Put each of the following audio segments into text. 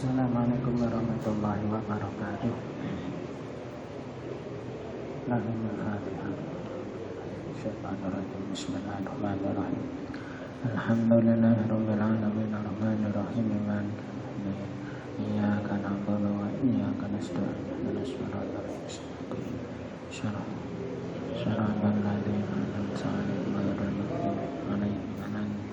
Assalamualaikum warahmatullahi wabarakatuh. Bismillahirrahmanirrahim. Alhamdulillahirabbil alamin arrahmanir rahim maliki yaumiddin. Iyyaka na'budu wa iyyaka nasta'in. Ihdinas siratal mustaqim. Shiratal ladzina an'amta 'alaihim ghairil maghdubi 'alaihim waladdallin.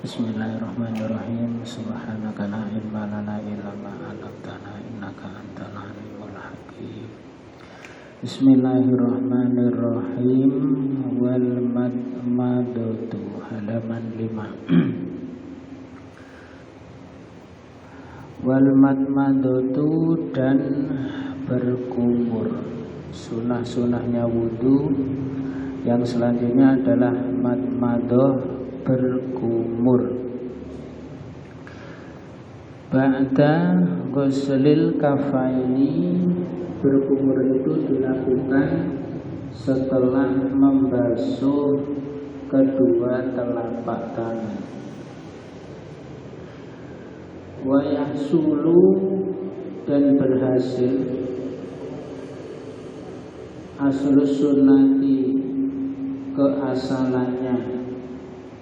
Bismillahirrahmanirrahim. Subhanaka la ilma lana illa ma 'allamtana innaka antal alimul hakim. Bismillahirrahmanirrahim. Wal madmadatu halaman 5. Wal madmadatu dan berkumur. Sunah-sunahnya wudu yang selanjutnya adalah madmadah, berkumur. Ba'da ghuslil kafaini, berkumur itu dilakukan setelah membasuh kedua telapak tangan. Wa yahsulu, dan berhasil aslus sunnati, keasalannya,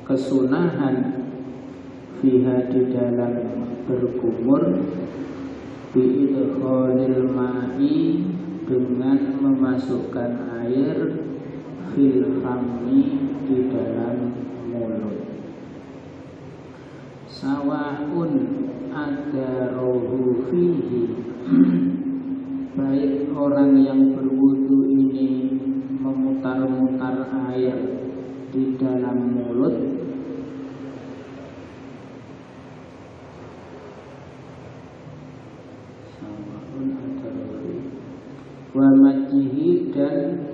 kesunahan, fiha, di dalam berkumur, biidkhalil ma'i, dengan memasukkan air, fil fammi, di dalam mulut. Sawa'un adarohu fihi, baik orang yang berwudu ini memutar-mutar air di dalam mulut, wa majihi, dan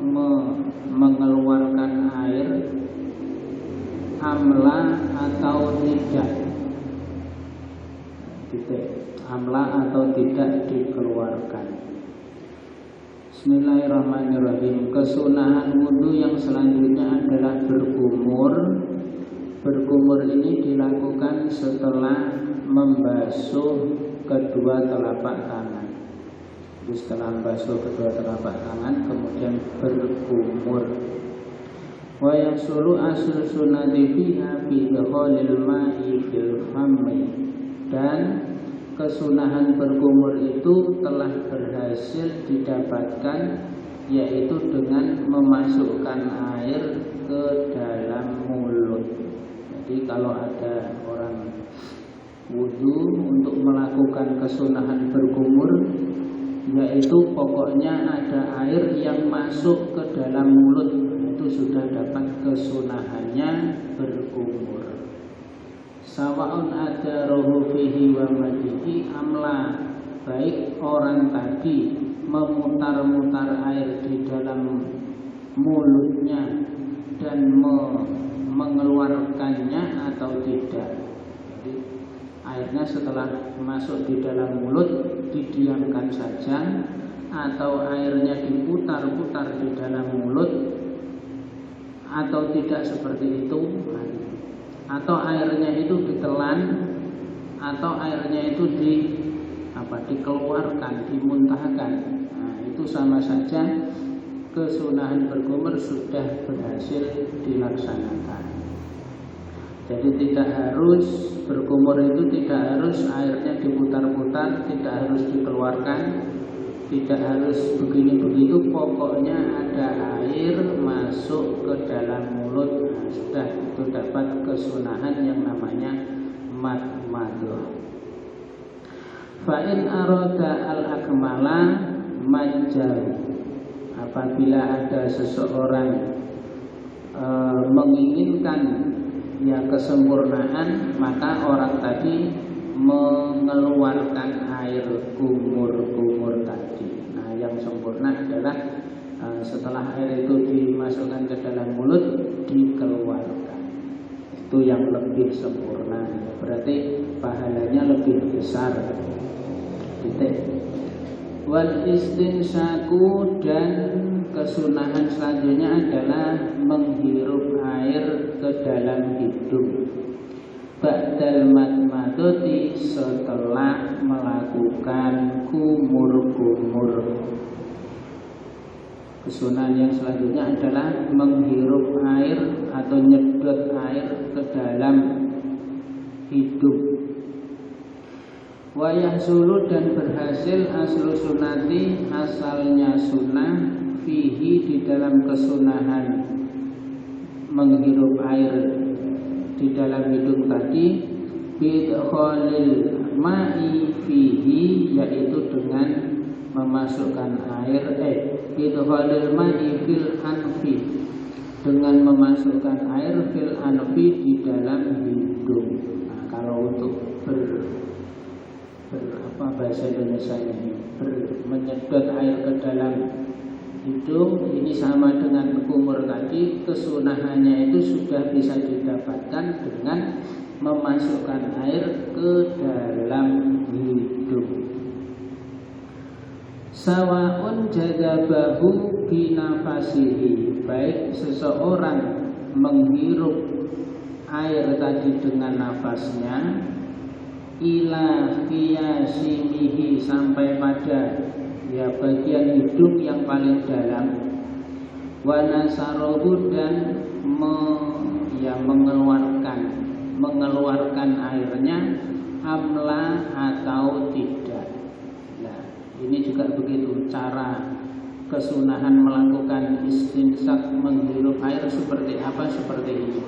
mengeluarkan air, amla atau tidak, amla atau tidak dikeluarkan. Bismillahirrahmanirrahim. Kesunahan wudu yang selanjutnya adalah berkumur. Berkumur ini dilakukan setelah membasuh kedua telapak tangan. Jadi setelah membasuh kedua telapak tangan kemudian berkumur. Wa yasulu aslu sunnati fiha bi idkhalil ma'i fil fammi, dan kesunahan berkumur itu telah berhasil didapatkan, yaitu dengan memasukkan air ke dalam mulut. Jadi kalau ada orang wudu untuk melakukan kesunahan berkumur, yaitu pokoknya ada air yang masuk ke dalam mulut, itu sudah dapat kesunahannya berkumur. Sawa'un ada rohu fihi wa madihi amla, baik orang tadi memutar-mutar air di dalam mulutnya dan mengeluarkannya atau tidak. Jadi airnya setelah masuk di dalam mulut didiamkan saja, atau airnya diputar-putar di dalam mulut, atau tidak seperti itu, atau airnya itu ditelan, atau airnya itu dikeluarkan, dimuntahkan. Nah, itu sama saja kesunahan berkumur sudah berhasil dilaksanakan. Jadi tidak harus berkumur itu tidak harus airnya diputar-putar, tidak harus dikeluarkan, tidak harus begini begitu, pokoknya ada air masuk ke dalam mulut. Nah, sudah itu dapat kesunahan yang namanya madmadah. Fa in arada al-akmala majjal. Apabila ada seseorang menginginkan ya kesempurnaan, maka orang tadi mengeluarkan air kumur-kumur tadi. Nah, yang sempurna adalah setelah air itu dimasukkan ke dalam mulut, dikeluarkan. Itu yang lebih sempurna. Berarti pahalanya lebih besar. Titik. Wal istinsyaku, dan kesunahan selanjutnya adalah menghirup air ke dalam hidung. Ba'dal madmadati, setelah melakukan kumur-kumur. Kesunahan yang selanjutnya adalah menghirup air atau nyedot air ke dalam hidung. Wa yahsulu, dan berhasil aslu sunati, asalnya sunnah, fihi, di dalam kesunahan menghirup air di dalam hidung tadi, bidkhalil ma'i fihi, yaitu dengan memasukkan air bidkhalil ma'i fil anfi, dengan memasukkan air fil anfi, di dalam hidung. Nah, kalau untuk bahasa Indonesia ini menyedot air ke dalam hidung, ini sama dengan kumur tadi. Kesunahannya itu sudah bisa didapatkan dengan memasukkan air ke dalam hidung. Sawaun jadabahu binafasihi, baik seseorang menghirup air tadi dengan nafasnya, ila qiyasimihi, sampai pada ya bagian hidung yang paling dalam, wa nasarohu, dan mengeluarkan airnya, amla atau tidak. Nah, ini juga begitu cara kesunahan melakukan istinsyak, menghirup air seperti apa, seperti ini.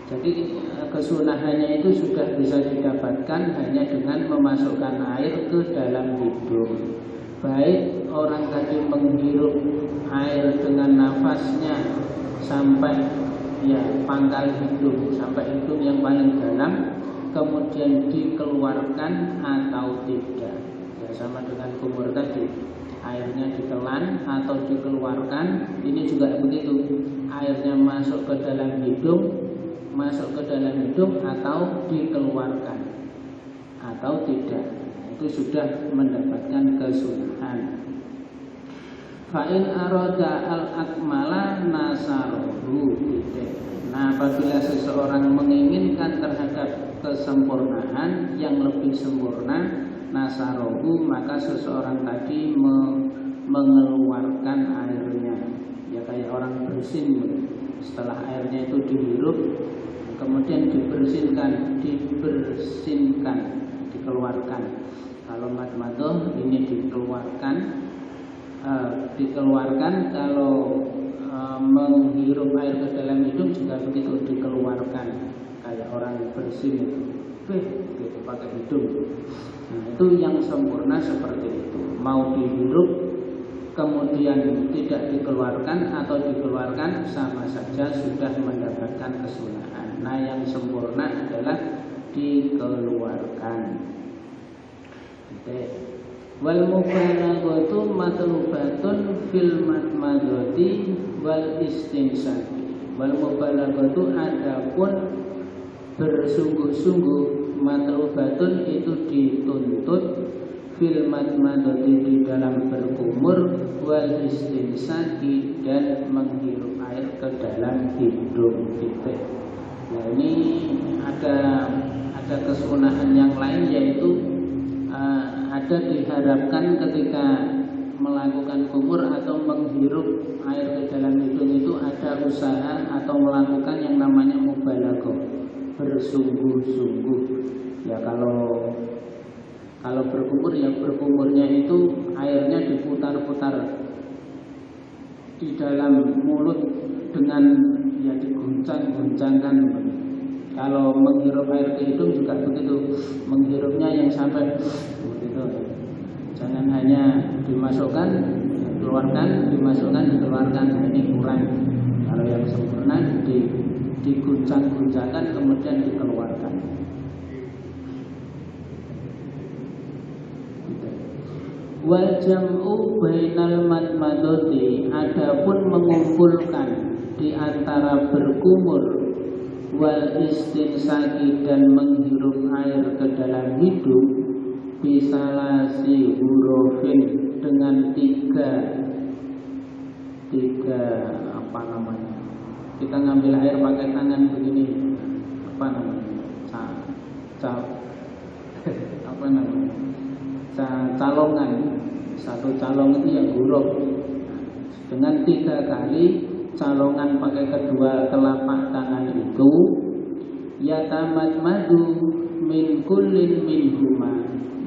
Jadi kesunahannya itu sudah bisa didapatkan hanya dengan memasukkan air ke dalam hidung. Baik orang tadi menghirup air dengan nafasnya sampai ya pangkal hidung, sampai hidung yang paling dalam, kemudian dikeluarkan atau tidak. Ya, sama dengan kumur tadi, airnya ditelan atau dikeluarkan. Ini juga begitu, airnya masuk ke dalam hidung, atau dikeluarkan atau tidak, itu sudah mendapatkan kesunahan. Fa'in aroda al-akmala nasarohu. Nah, apabila seseorang menginginkan terhadap kesempurnaan yang lebih sempurna, nasarohu, maka seseorang tadi mengeluarkan airnya. Ya kayak orang bersin, setelah airnya itu dihirup, kemudian dibersihkan, dikeluarkan. Kalau madmadah ini dikeluarkan. Kalau menghirup air ke dalam hidung juga begitu, dikeluarkan. Kayak orang bersin itu, gitu, pakai hidung. Nah, itu yang sempurna seperti itu. Mau dihirup kemudian tidak dikeluarkan atau dikeluarkan, sama saja sudah mendapatkan kesunahan. Nah, yang sempurna adalah dikeluarkan. Wal mubalaghatu matlubatun fil madmadati wal istinsaki. Wal mubalaghatu, adapun bersungguh-sungguh, matlubatun itu dituntut, fil madmadati, di dalam berkumur, wal istinsaki, dan menghirup air ke dalam hidung. Nah, ini ada kesunahan yang lain, yaitu ada ada diharapkan ketika melakukan kumur atau menghirup air ke dalam hidung itu ada usaha atau melakukan yang namanya mubalaghah, bersungguh-sungguh. Ya kalau berkumur ya berkumurnya itu airnya diputar-putar di dalam mulut dengan ya diguncang-guncangkan. Kalau menghirup air ke hidung juga begitu, menghirupnya yang sampai begitu. Jangan hanya dimasukkan, dikeluarkan, dimasukkan, dikeluarkan. Nah, ini kurang. Kalau yang sempurna diguncang-guncangkan kemudian dikeluarkan. Wal jam'u bainal madmadati, adapun mengumpulkan di antara berkumur wal istinsaki dan menghirup air ke dalam hidung bisalasi hurufin dengan tiga apa namanya, kita ngambil air pakai tangan begini, apa namanya, apa namanya, calongan, satu calong itu yang huruf. Dengan 3 kali calongan pakai kedua telapak tangan itu yatamadmadu min kullin minhuma,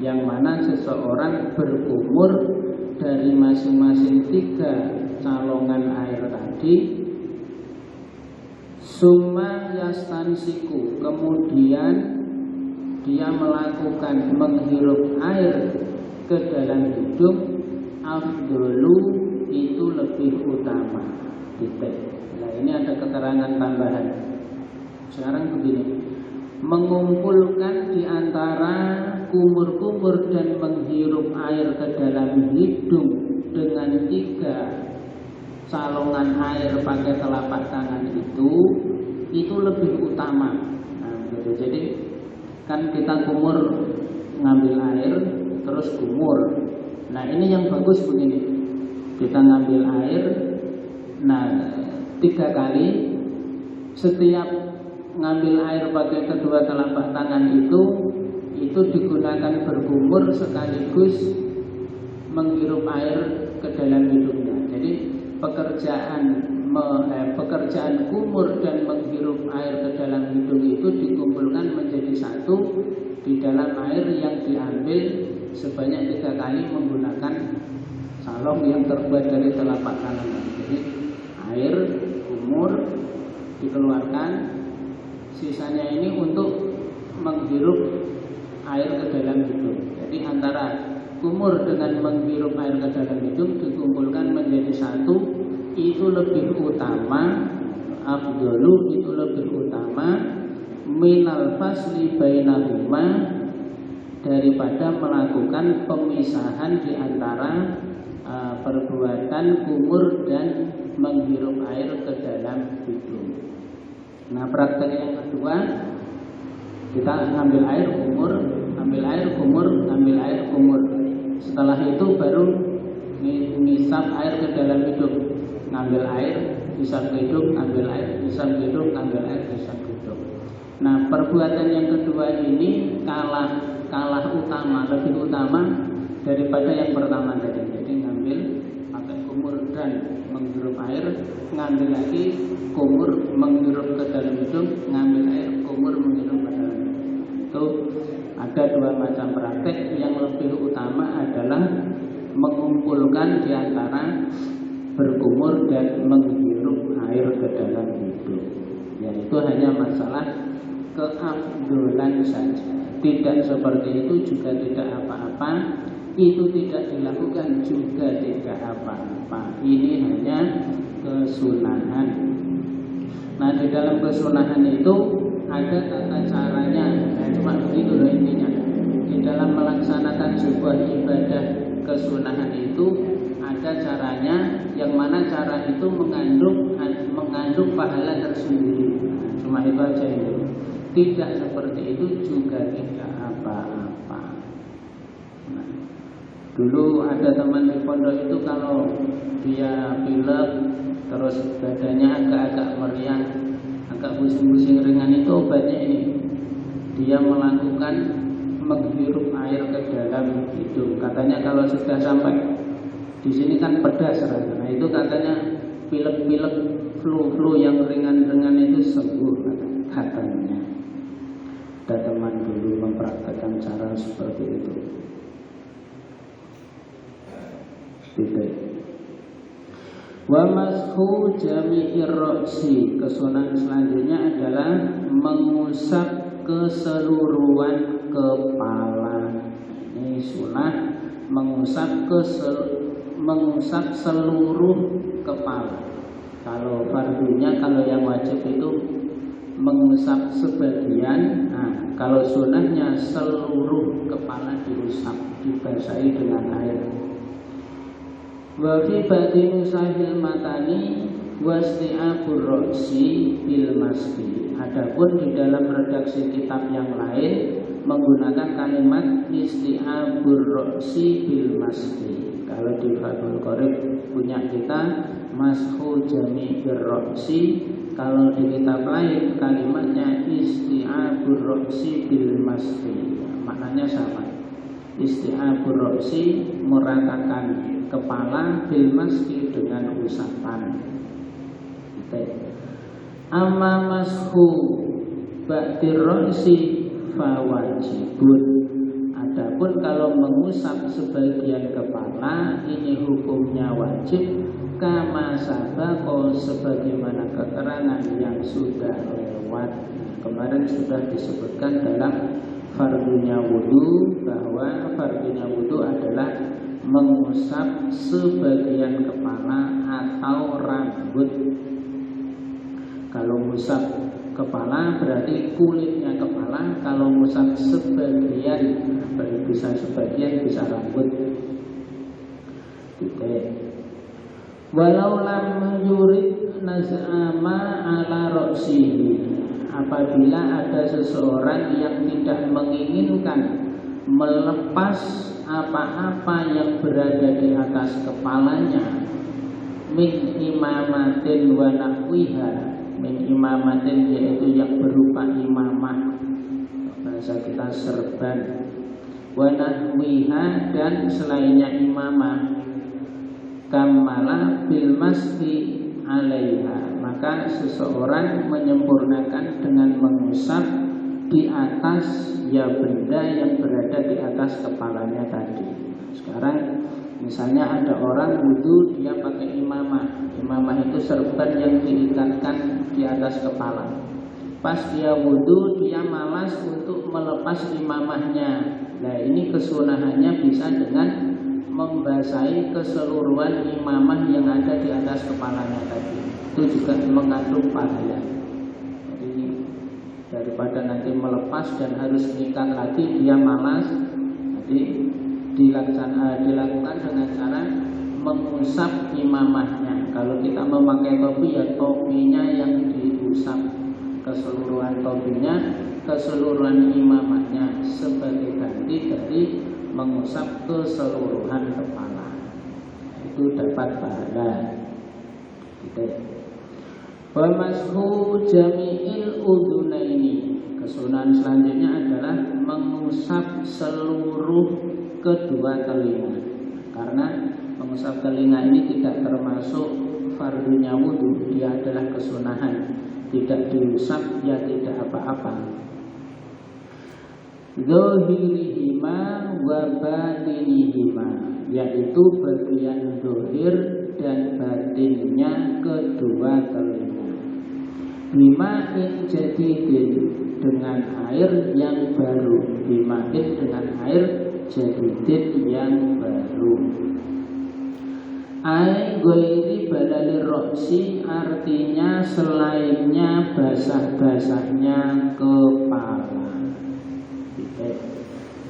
yang mana seseorang berkumur dari masing-masing 3 calongan air tadi. Summa yastansiku, kemudian dia melakukan menghirup air ke dalam hidung. Afdolu, itu lebih utama. Titik. Nah, ini ada keterangan tambahan. Sekarang begini, mengumpulkan di antara kumur-kumur dan menghirup air ke dalam hidung dengan 3 calongan air pakai telapak tangan itu lebih utama. Nah, gitu. Jadi kan kita kumur ngambil air terus kumur. Nah, ini yang bagus begini, kita ngambil air, nah 3 kali, setiap ngambil air pakai kedua telapak tangan itu digunakan berkumur sekaligus menghirup air ke dalam hidungnya. Jadi pekerjaan kumur dan menghirup air ke dalam hidung itu dikumpulkan menjadi satu di dalam air yang diambil sebanyak 3 kali menggunakan salong yang terbuat dari telapak tangan. Jadi air kumur dikeluarkan, sisanya ini untuk menghirup air ke dalam hidung. Jadi antara kumur dengan menghirup air ke dalam hidung dikumpulkan menjadi satu, itu lebih utama. Afdalu, itu lebih utama minal fasli bainahuma, daripada melakukan pemisahan di antara perbuatan kumur dan menghirup air ke dalam hidung. Nah, praktek yang kedua, kita ambil air kumur, ambil air kumur, ambil air kumur. Setelah itu baru ngisap air ke dalam hidung. Ngambil air, hisap ke hidung, ambil air, hisap ke hidung, ambil air, hisap ke hidung. Nah, perbuatan yang kedua ini kalah utama, lebih utama daripada yang pertama tadi. Jadi ngambil pakai kumur dan menghirup air, ngambil lagi kumur menghirup ke dalam hidung, ngambil air, kumur menghirup ke dalam hidung. Itu ada 2 macam praktek. Yang lebih utama adalah mengumpulkan di antara berkumur dan menghirup air ke dalam hidung. Yaitu hanya masalah keafdolan saja. Tidak seperti itu juga tidak apa-apa, itu tidak dilakukan juga tidak apa-apa. Ini hanya kesunahan. Nah, di dalam kesunahan itu ada tata caranya. Cuma begitu loh intinya. Di dalam melaksanakan sebuah ibadah kesunahan itu ada caranya, yang mana cara itu mengandung pahala tersendiri. Nah, cuma itu aja ini. Tidak seperti itu juga tidak apa-apa. Nah, dulu ada teman di pondok itu kalau dia pilek terus badannya agak-agak meriang, agak pusing-pusing ringan, itu obatnya ini. Dia melakukan menghirup air ke dalam hidung. Katanya kalau sudah sampai di sini kan pedas rasanya. Nah, itu katanya pilek-pilek, flu yang ringan-ringan itu sembuh katanya. Ada teman dulu mempraktekkan cara seperti itu. Wa mashu jami'ir ra'si. Kesunahan selanjutnya adalah mengusap keseluruhan kepala. Ini sunah mengusap seluruh kepala. Kalau fardunya, kalau yang wajib itu mengusap sebagian. Nah, kalau sunahnya seluruh kepala diusap, dibasahi dengan air. Wa fi batini sahil matani wasti'abur ra'si bil masfi. Adapun di dalam redaksi kitab yang lain menggunakan kalimat isti'abur ra'si bil masfi. Kalau di Fathul Qorib punya kita mashu jami'ir ra'si. Kalau di kitab lain kalimatnya isti'abur ra'si bil masfi. Maknanya sama. Isti'abur ra'si meratakan kepala, bil masfi dengan usapan. Amma mashu ba'dir ra'si fa wajibun. Adapun kalau mengusap sebagian kepala ini hukumnya wajib, kama sabaqo sebagaimana keterangan yang sudah lewat. Kemarin sudah disebutkan dalam fardunya wudu bahwa fardunya wudu adalah mengusap sebagian kepala atau rambut. Kalau mengusap kepala berarti kulitnya kepala, kalau mengusap sebagian bisa sebagian bisa rambut. Walau lam yurid naz'ama ala ra'sihi. Apabila ada seseorang yang tidak menginginkan melepas apa-apa yang berada di atas kepalanya, min imamatin wa nahwiha. Min imamatin yaitu yang berupa imamah, bahasa kita serban, wa nahwiha dan selainnya imamah, kamala bil masfi alaiha, maka seseorang menyempurnakan dengan mengusap di atas ya benda yang berada di atas kepalanya tadi. Sekarang misalnya ada orang wudu dia pakai imamah. Imamah itu serban yang diikatkan di atas kepala. Pas dia wudu dia malas untuk melepas imamahnya. Nah, ini kesunahannya bisa dengan membasahi keseluruhan imamah yang ada di atas kepalanya tadi. Itu juga mengandung pahala. Jadi daripada nanti melepas dan harus mengikat lagi dia malas, jadi dilakukan dengan cara mengusap imamahnya. Kalau kita memakai topi ya topinya yang diusap, keseluruhan topinya, keseluruhan imamahnya sebagai ganti dari mengusap keseluruhan kepala. Itu dapat pahala. Wa mashu jami'il udhunaini. Kesunahan selanjutnya adalah mengusap seluruh kedua telinga. Karena mengusap telinga ini tidak termasuk fardunya wudu, dia adalah kesunahan. Tidak diusap ya tidak apa-apa. Zahirihima wa batinihima, yaitu bagian zahir dan batinnya kedua telinga. Bima'in jadidin, dengan air yang baru. Bima'in dengan air jadidin yang baru. Ai ghairi balalir roksi, artinya selainnya basah-basahnya kepala.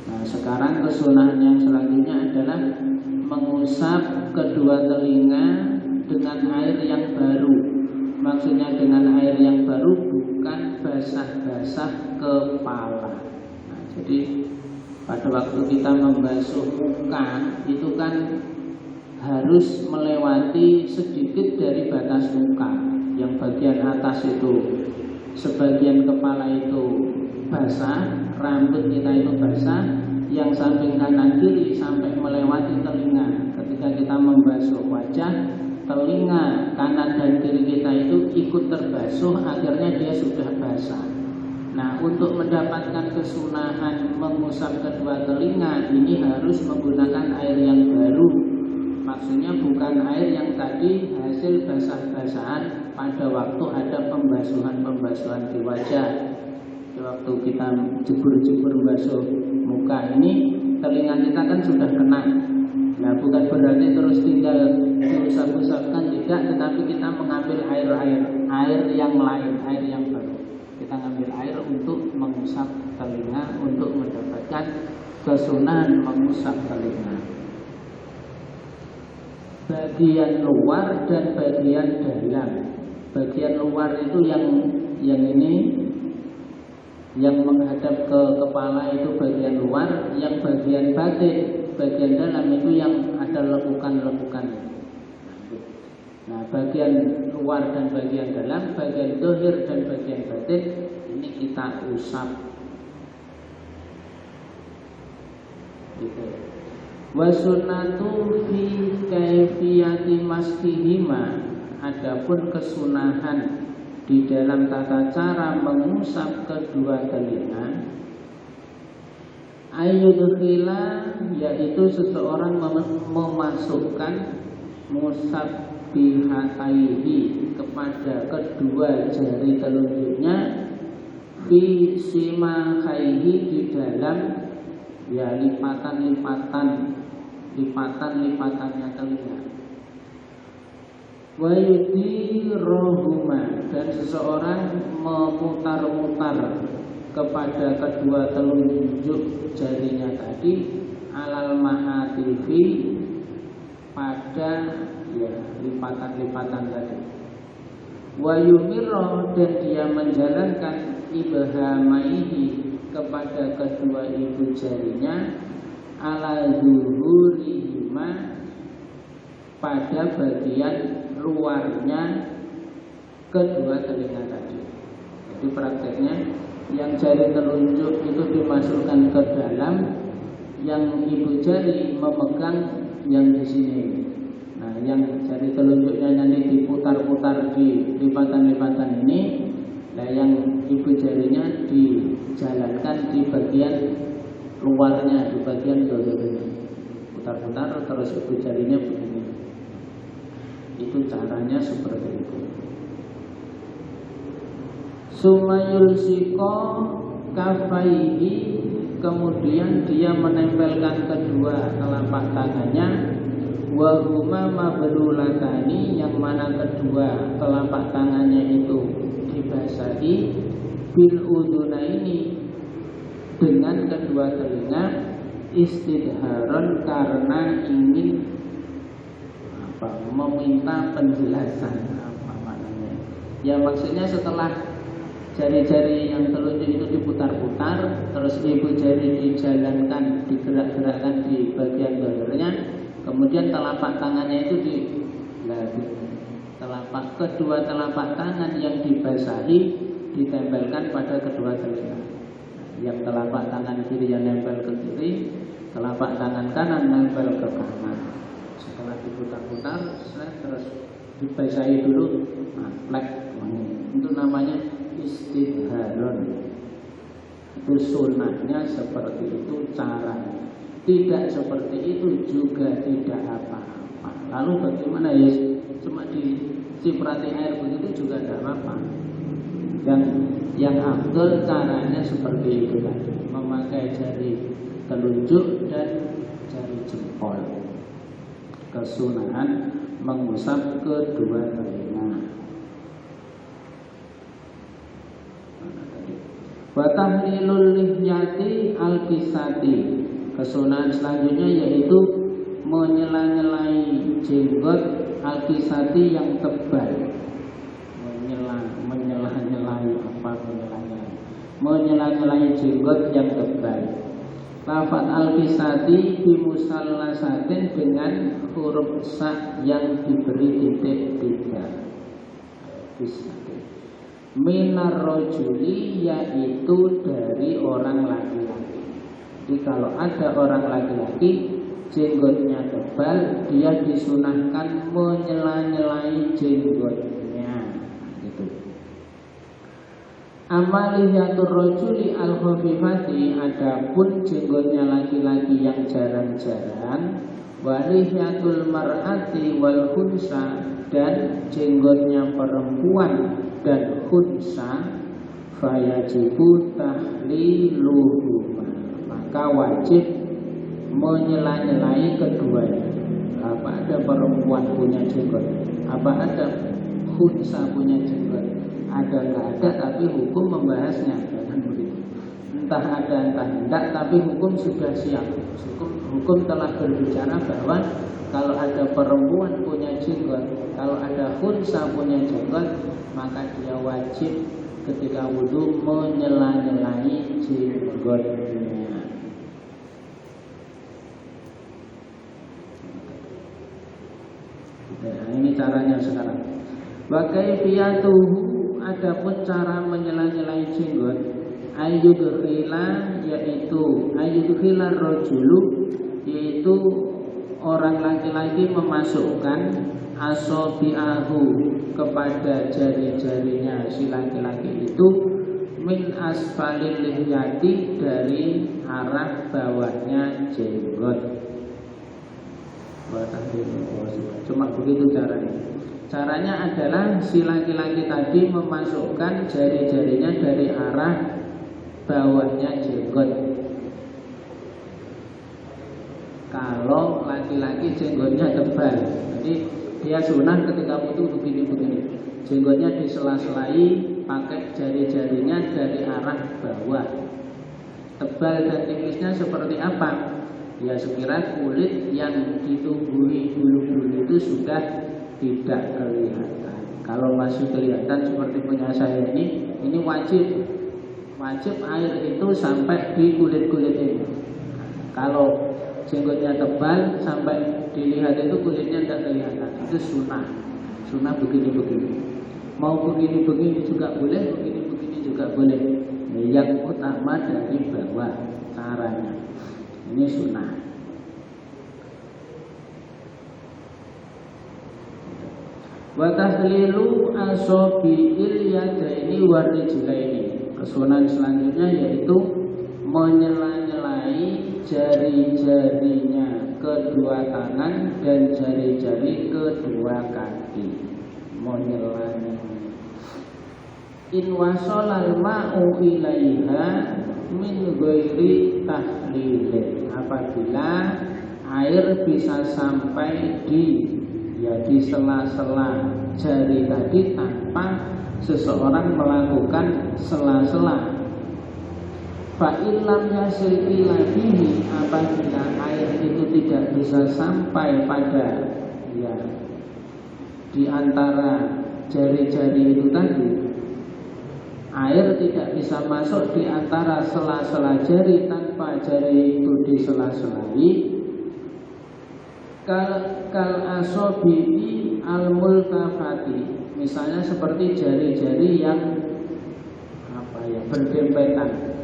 Nah, sekarang kesunahan yang selanjutnya adalah mengusap kedua telinga dengan air yang baru. Maksudnya dengan air yang baru bukan basah-basah kepala. Nah, jadi pada waktu kita membasuh muka itu kan harus melewati sedikit dari batas muka. Yang bagian atas itu, sebagian kepala itu basah, rambut kita itu basah, yang samping kanan kiri sampai melewati telinga. Ketika kita membasuh wajah, telinga kanan dan kiri kita itu ikut terbasuh, akhirnya dia sudah basah. Nah, untuk mendapatkan kesunahan mengusap kedua telinga ini harus menggunakan air yang baru. Maksudnya bukan air yang tadi hasil basah-basahan pada waktu ada pembasuhan di wajah. Waktu kita jebur-jebur basuh muka ini, telinga kita kan sudah kena. Nah, bukan berarti terus tinggal diusap-usapkan, tidak, tetapi kita mengambil air yang lain, air yang baru. Kita ngambil air untuk mengusap telinga, untuk mendapatkan kesunahan mengusap telinga. Bagian luar dan bagian dalam. Bagian luar itu yang ini, yang menghadap ke kepala itu bagian luar, yang bagian batin, bagian dalam itu yang ada lekukan-lekukan. Nah, bagian luar dan bagian dalam, bagian zahir dan bagian batin ini kita usap. Gitu. Wa sunnatu fi kaifiyati maskihima, adapun kesunahan di dalam tata cara mengusap kedua telinga, ayyudkhila, yaitu seseorang memasukkan musab bihataihi, kepada kedua jari telunjuknya, fi simakaihi, di dalam ya lipatan-lipatannya telinga. Wa yudirohuma, dan seseorang memutar-mutar kepada kedua telunjuk jarinya tadi, alal mahatifi, pada ya lipatan-lipatan tadi. Wa yumirro, dan dia menjalankan ibhamaihi, kepada kedua ibu jarinya, ala zuhurihima, pada bagian luarnya kedua telinga tadi. Jadi prakteknya yang jari telunjuk itu dimasukkan ke dalam, yang ibu jari memegang yang di sini. Nah, yang jari telunjuknya nanti diputar-putar di lipatan-lipatan ini. Nah, yang ibu jarinya dijalankan di bagian luarnya, di bagian zahirnya. Putar-putar terus ibu jarinya begini. Itu caranya seperti itu. Sumayul siko kafaihi, kemudian dia menempelkan kedua telapak tangannya, wa huma mablulatani, yang mana kedua telapak tangannya itu dibasahi, bil udunaini, dengan kedua telinga, istidharon, karena ingin meminta penjelasan. Apa maknanya? Ya, maksudnya setelah jari-jari yang telunjuk itu diputar-putar, terus ibu jari dijalankan, digerak-gerakkan di bagian zahirnya, kemudian telapak tangannya itu kedua telapak tangan yang dibasahi ditempelkan pada kedua telinga. Yang telapak tangan kiri yang nempel ke kiri, telapak tangan kanan nempel ke kanan. Setelah diputar-putar, terus dibasahi dulu, plek. Itu namanya istidharon. Itu sunnahnya seperti itu caranya. Tidak seperti itu juga tidak apa-apa. Lalu bagaimana ya? Cuma diciprati air begitu juga tidak apa-apa. Dan yang afdal caranya seperti itu tadi, memakai jari telunjuk dan jari jempol. Kesunahan mengusap kedua telinga. Wa tahlilul lihyati al-kisati, kesunahan selanjutnya yaitu menyela-nyelai jenggot al-kisati yang tebal. Menyela-nyelai jenggot yang tebal. Lafaz al-kisati bimusallasatin, dengan huruf sa yang diberi titik 3. Kisati. minar rojuli, yaitu dari orang laki-laki. Jadi kalau ada orang laki-laki jenggotnya tebal, dia disunahkan menyela-nyelai jenggotnya, gitu. Amaliyatur rojuli al-khafifati, adapun jenggotnya laki-laki yang jarang-jarang, waliyatul mar'ati wal khunsa, dan jenggotnya perempuan dan khunsa, fayajibu tahliluhuma, maka wajib menyela-nyelai keduanya. Apa ada perempuan punya jenggot? Apa ada khunsa punya jenggot? Ada nggak ada, tapi hukum membahasnya, kan begitu. Entah ada entah tidak, tapi hukum sudah siap. Hukum telah berbicara bahwa kalau ada perempuan punya jenggot, kalau ada khunsa punya jenggot, maka dia wajib ketika wudhu menyela-nyelai jenggotnya. Nah, ini caranya sekarang. Wa kaifiyatuhu, adapun cara menyela-nyelai jenggot, ayyudkhila, yaitu ayyudkhila rajulu, yaitu orang laki-laki memasukkan asobi'ahu, kepada jari-jarinya si laki-laki itu, min asfalil lihyati, dari arah bawahnya jenggot. Cuma begitu caranya. Caranya adalah si laki-laki tadi memasukkan jari-jarinya dari arah bawahnya jenggot. Kalau laki-laki jenggotnya tebal, jadi dia sunah ketika wudu begini-begini, jenggotnya disela-selai pakai jari-jarinya dari arah bawah. Tebal dan tipisnya seperti apa? Ya sekira kulit yang ditumbuhi bulu-bulu itu sudah tidak kelihatan. Kalau masih kelihatan seperti punya saya ini wajib air itu sampai di kulit-kulit ini. Kalau jenggotnya tebal sampai dilihat itu kulitnya tidak kelihatan, itu sunnah begini-begini. Mau begini-begini juga boleh, begini-begini juga boleh. Yang utama dari bawah caranya. Ini sunnah. Wa tahlilu asabi'il yadaini warijlaini. Kesunahan selanjutnya yaitu menyela-nyelai jari-jarinya kedua tangan dan jari-jari kedua kaki. Menyela-nyelai. In wasolal ma'u ilaiha min ghairi tahlilin. Apabila air bisa sampai di sela-sela jari tadi tanpa seseorang melakukan sela-sela. Fa illam yasil ila bihi, apabila air itu tidak bisa sampai pada di antara jari-jari itu tadi, air tidak bisa masuk di antara sela-sela jari tanpa jari itu disela-selai. Kal asobi'i al multafati, misalnya seperti jari-jari yang berdempetan.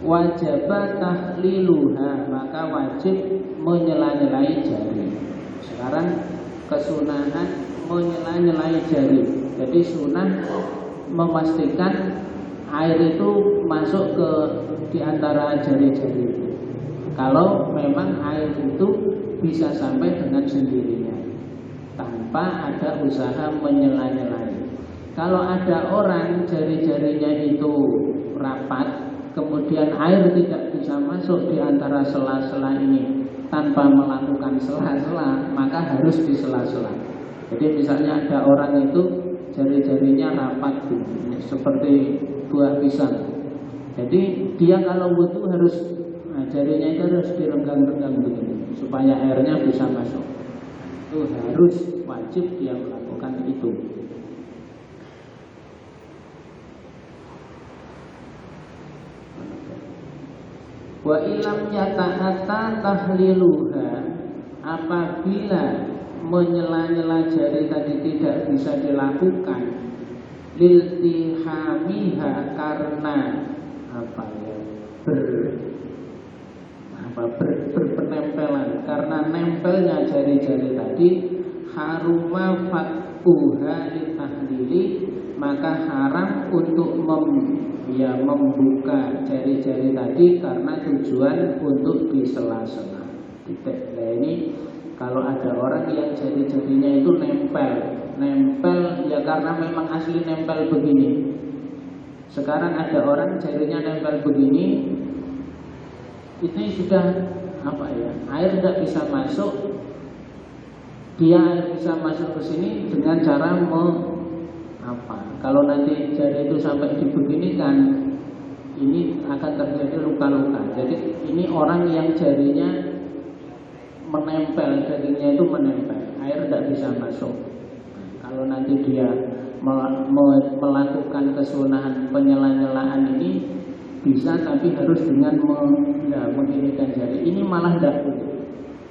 Wajib tahliluha, maka wajib menyela-nyelai jari. Sekarang kesunahan menyela-nyelai jari. Jadi sunah memastikan air itu masuk di antara jari-jari. Kalau memang air itu bisa sampai dengan sendirinya tanpa ada usaha menyela-nyelai. Kalau ada orang jari-jarinya itu rapat, kemudian air tidak bisa masuk di antara sela-sela ini tanpa melakukan sela-sela, maka harus disela-sela. Jadi misalnya ada orang itu jari-jarinya rapat seperti buah pisang. Jadi dia kalau wudu harus jarinya itu harus direnggang-renggang begini supaya airnya bisa masuk. Itu harus wajib dia melakukan itu. Wa ilam yata'ata tahliluha, apabila menyela-nyela jari tadi tidak bisa dilakukan, liltihamiha karena berpenempelan, karena nempelnya jari-jari tadi, haruma fat'uha litahlili, maka haram untuk membuka jari-jari tadi karena tujuan untuk disela-sela. Nah ini kalau ada orang yang jari-jarinya itu nempel ya karena memang asli nempel begini. Sekarang ada orang jarinya nempel begini, ini sudah air tidak bisa masuk. Dia air bisa masuk ke sini dengan cara kalau nanti jari itu sampai dibeginikan, ini akan terjadi luka-luka. Jadi ini orang yang jarinya menempel, dagingnya itu menempel, air tidak bisa masuk. Kalau nanti dia melakukan kesunahan penyela-nyelaan ini bisa, tapi harus dengan mengginikan jari. Ini malah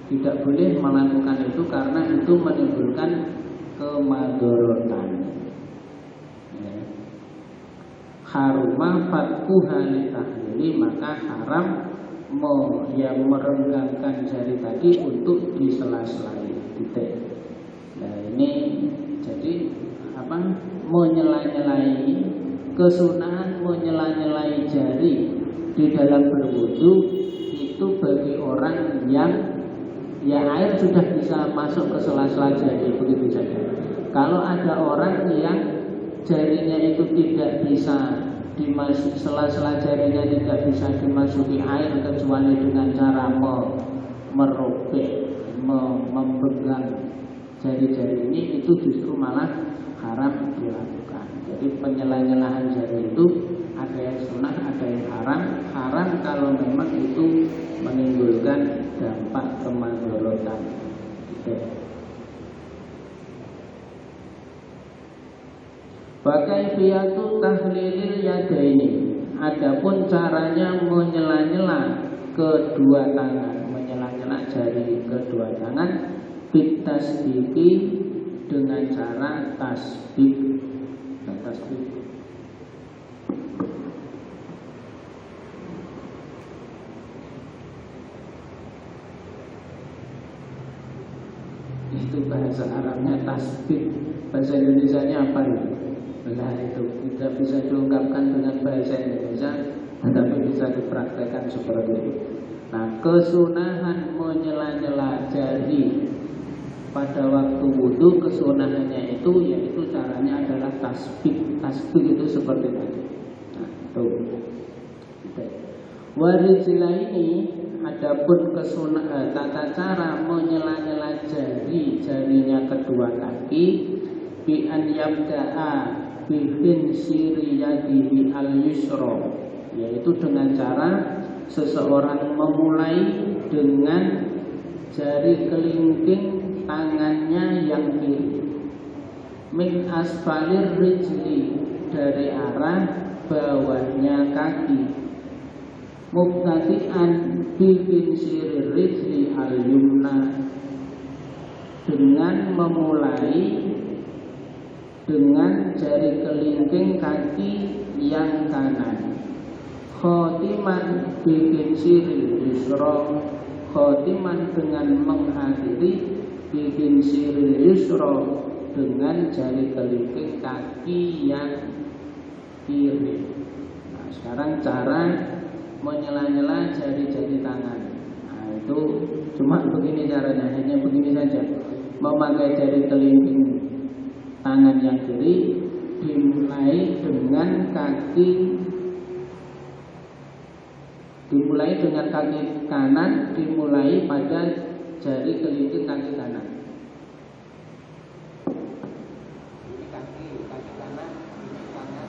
tidak boleh melakukan itu karena itu menimbulkan kemadharatan. Haruma fatquha litahlili, maka haram merenggangkan jari tadi untuk disela-selai. Nah ini jadi menyela-nyelai, kesunahan menyela-nyelai jari di dalam berwudu itu bagi orang yang air sudah bisa masuk ke sela-sela jari, begitu saja. Kalau ada orang yang jarinya itu tidak bisa dimasuki, sela-sela jarinya tidak bisa dimasuki air kecuali dengan cara merobek, memegang jari-jari ini, itu justru malah haram dilakukan. Jadi penyela-nyelahan jari itu ada yang sunnah, ada yang haram. Haram kalau memang itu menimbulkan dampak kemadharatan. Bakaifiyatu tahlilil yadaini, adapun caranya menyela-nyela kedua tangan, menyela-nyela jari kedua tangan, bitasbiki, dengan cara tasbih. Tasbih itu bahasa Arabnya tasbih, bahasa Indonesianya apa itu? Nah itu tidak bisa diungkapkan dengan bahasa Indonesia, tetapi bisa dipraktekkan seperti itu. Nah, kesunahan menyela-nyela jari pada waktu wudu, kesunahannya itu yaitu caranya adalah tasbih. Tasbih itu seperti tadi. Nah, itu. Warijlah ini adapun tata cara menyela-nyela jarinya kedua kaki, bi an yabda'a bihin siri yadihi al-yusra, yaitu dengan cara seseorang memulai dengan jari kelingking tangannya yang kiri, min asfalir rijli, dari arah bawahnya kaki, mubtadi'an bihin siri rijli al-yumna, dengan memulai dengan jari kelingking kaki yang kanan, khotiman bikin siril yusra, khotiman dengan mengakhiri bikin siril yusra, dengan jari kelingking kaki yang kiri. Nah, sekarang cara menyela-nyela jari-jari tangan. Nah, itu cuma begini caranya, hanya begini saja. Memakai jari kelingking tangan yang kiri, dimulai dengan kaki kanan, dimulai pada jari kelingking kaki kanan. Ini kaki kanan, ini tangan,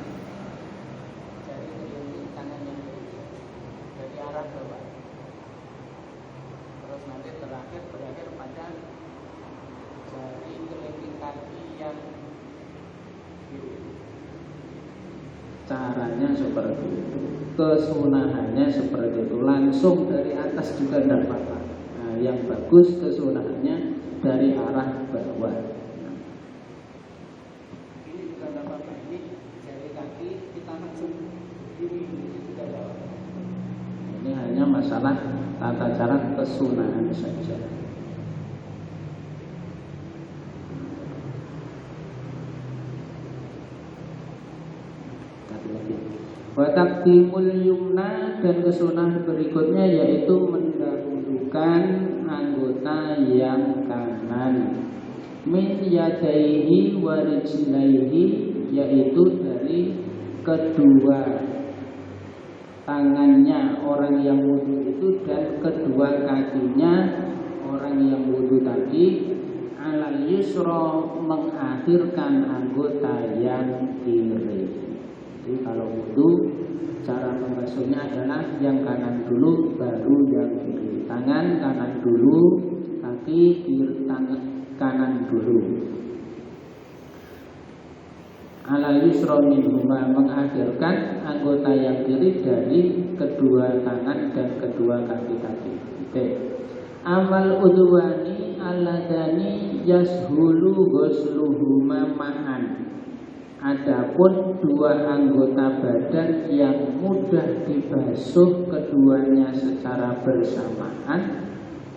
jari kelingking tangan yang kiri dari arah bawah. Terus nanti berakhir pada jari kelingking kaki yang caranya seperti itu, kesunahannya seperti itu, langsung dari atas juga tidak apa-apa. Nah, yang bagus kesunahannya dari arah bawah. Ini juga tidak apa-apa, ini acara kesunahan saja. Wa taqdimul yumna, dan kesunahan berikutnya yaitu mendahulukan anggota yang kanan. Min yadaihi wa rijlaihi, yaitu dari kedua tangannya orang yang wudu itu dan kedua kakinya orang yang wudu tadi. Alal yusra, mengakhirkan anggota yang kiri. Jadi kalau wudu cara membasuhnya adalah yang kanan dulu baru yang kiri. Tangan kanan dulu, kaki kiri tangan kanan dulu. Alal yusra minhuma, mengakhirkan anggota yang kiri dari kedua tangan dan kedua kaki tadi. Amal udwani alladani yashulu ghusluhuma ma'an. Adapun dua anggota badan yang mudah dibasuh keduanya secara bersamaan,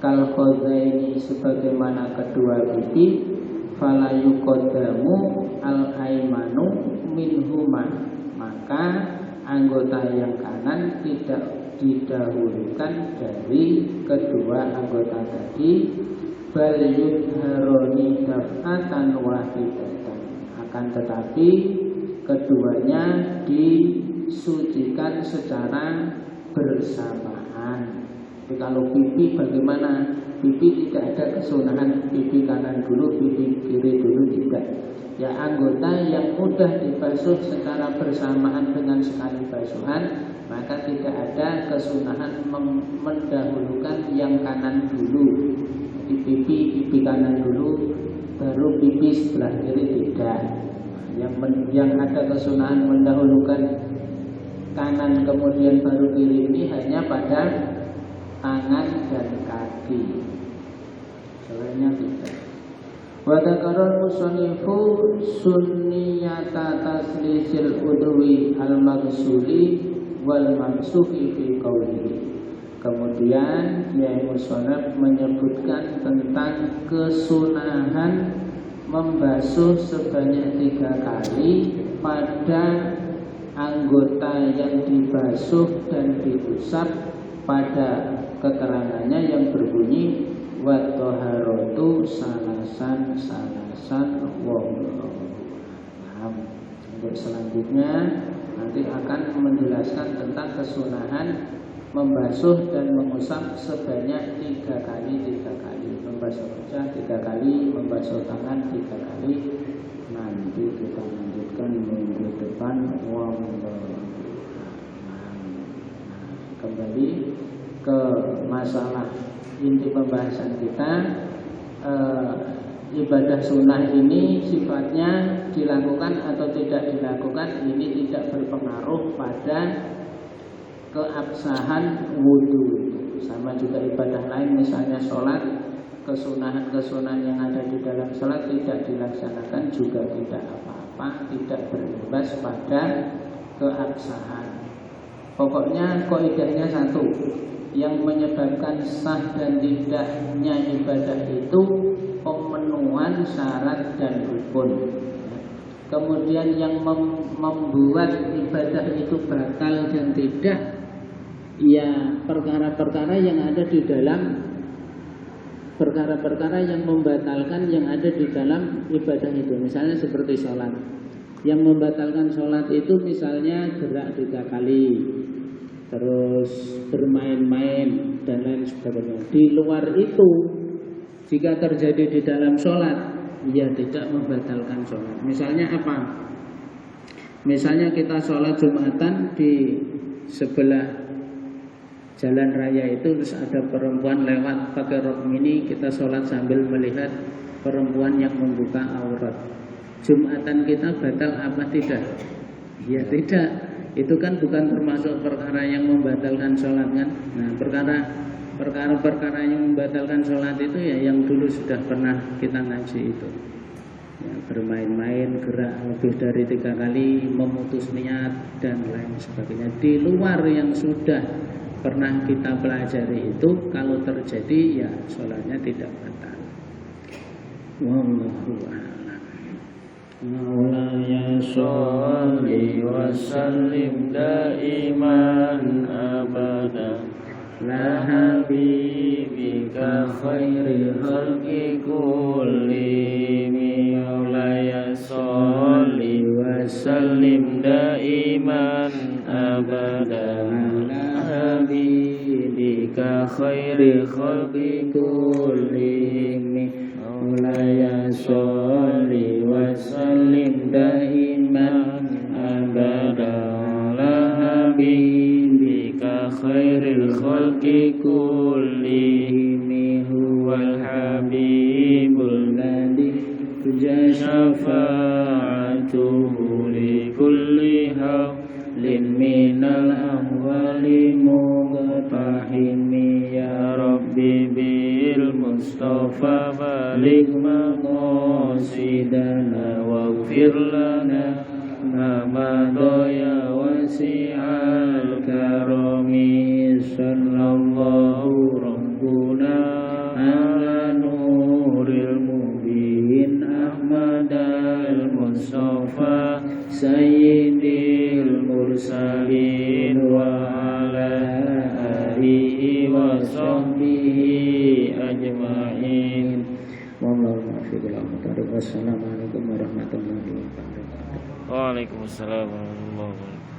kal khadzaini, sebagaimana kedua pipi, fala yuqaddamu al aimanu minhuma, maka anggota yang kanan tidak didahulukan dari kedua anggota tadi, bal yudharoni daf'atan wahidatan, akan tetapi keduanya disucikan secara bersamaan. Jadi kalau pipi bagaimana? Pipi tidak ada kesunahan pipi kanan dulu, pipi kiri dulu, tidak. Ya, anggota yang mudah dibasuh secara bersamaan dengan sekali basuhan, maka tidak ada kesunahan mendahulukan yang kanan dulu. Jadi pipi kanan dulu, baru pipi sebelah kiri, tidak. Yang ada kesunahan mendahulukan kanan kemudian baru kiri ini hanya pada tangan dan kaki, selainnya tidak. Wa dzakara musannifu sunniyata taslisil udwi al-maghsuli wal mamsuhi fi qawlihi. Kemudian Kiai Musonab menyebutkan tentang kesunahan membasuh sebanyak 3 kali pada anggota yang dibasuh dan diusap, pada keterangannya yang berbunyi wa thaharatu salasan wallahu. Nah, untuk selanjutnya nanti akan menjelaskan tentang kesunahan membasuh dan mengusap sebanyak 3 kali. Membasuh wajah 3 kali, membasuh tangan 3 kali. Nanti kita lanjutkan minggu depan. Kembali ke masalah inti pembahasan kita. Ibadah sunnah ini sifatnya dilakukan atau tidak dilakukan, ini tidak berpengaruh pada keabsahan wudhu. Sama juga ibadah lain, misalnya sholat, kesunahan-kesunahan yang ada di dalam sholat tidak dilaksanakan juga tidak apa-apa, tidak berimbas pada keabsahan. Pokoknya kaidahnya satu, yang menyebabkan sah dan tidaknya ibadah itu pemenuhan syarat dan rukun. Kemudian yang membuat ibadah itu batal dan tidak, ya perkara-perkara yang ada di dalam, perkara-perkara yang membatalkan yang ada di dalam ibadah itu. Misalnya seperti sholat, yang membatalkan sholat itu misalnya gerak 3 kali, terus bermain-main dan lain sebagainya. Di luar itu, jika terjadi di dalam sholat, ya tidak membatalkan sholat. Misalnya apa? Misalnya kita sholat Jumatan di sebelah jalan raya itu, terus ada perempuan lewat pakai rok mini, kita sholat sambil melihat perempuan yang membuka aurat. Jumatan kita batal apa tidak? Ya tidak. Itu kan bukan termasuk perkara yang membatalkan sholat kan? Nah, perkara-perkara yang membatalkan sholat itu ya yang dulu sudah pernah kita ngaji itu. Ya, bermain-main, gerak lebih dari 3 kali, memutus niat dan lain sebagainya. Di luar yang sudah pernah kita pelajari itu, kalau terjadi ya sholatnya tidak batal. Wallahu a'lam. Maulaya sholli wa sallim daiman abada la habibika khairil khalqi kullihim. Maulaya sholli wa sallim daiman abada la habibika khairil khalqi kullihim. Maulaya sholli wa sallim daiman abada ala habibika khairil khalqi kullihim. Huwal habibul ladzi tuja syafa'atuhu li kulli hawlin minal ahwali muqtahimi. Ya Rabbi bil Mustafa balik maqasidana waghfir lana ma madaya wasi'al karami. Sallallahu rabbuna ala nuril mubin Ahmad al-Mustafa sayyidil mursalin wa ala alihi wa sahbihi ajma'in. Wassalamualaikum warahmatullahi wabarakatuh. Waalaikumsalam warahmatullahi wabarakatuh.